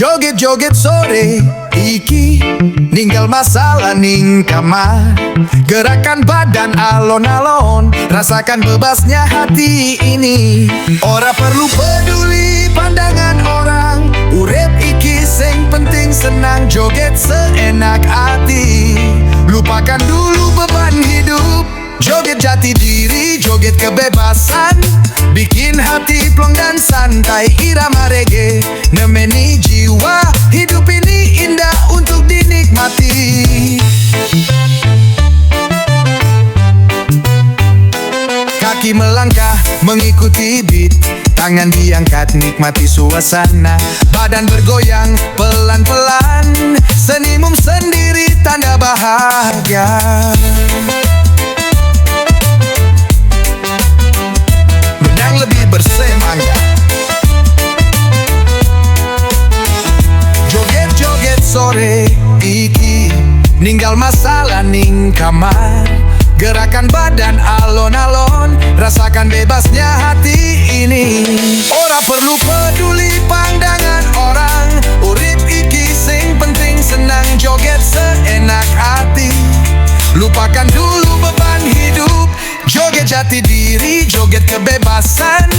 Joget-joget sore iki ninggal masalah ning kamar. Gerakan badan alon-alon, rasakan bebasnya hati ini. Ora perlu peduli pandangan orang, urep iki sing penting senang. Joget seenak hati, lupakan dulu beban hidup. Joget jati diri, joget kebebasan, bikin hati plong dan santai. Irama reggae nemeni jiwa, hidup ini indah untuk dinikmati. Kaki melangkah mengikuti beat, tangan diangkat nikmati suasana. Badan bergoyang pelan-pelan, senyum sendiri tanda bahagia. Lebih bersemangat. Joget-joget sore iki ninggal masalah ning kamar. Gerakan badan alon-alon, rasakan bebasnya hati ini. Ora perlu peduli pandangan orang, urip iki sing penting senang. Joget seenak hati, lupakan dulu beban hidup. Joget jati diri, joget kebebasan,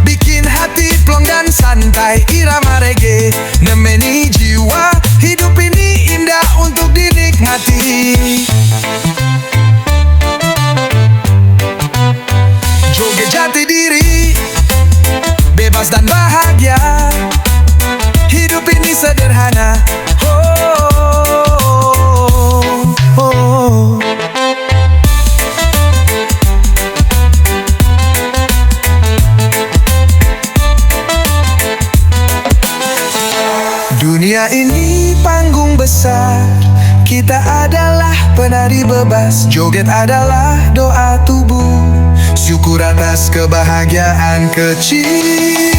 bikin hati plong dan santai. Irama reggae nemeni jiwa, hidup ini indah untuk dinikmati. Joget jati diri, bebas dan bahagia, hidup ini sederhana. Dunia ini panggung besar, kita adalah penari bebas. Joget adalah doa tubuh, syukur atas kebahagiaan kecil.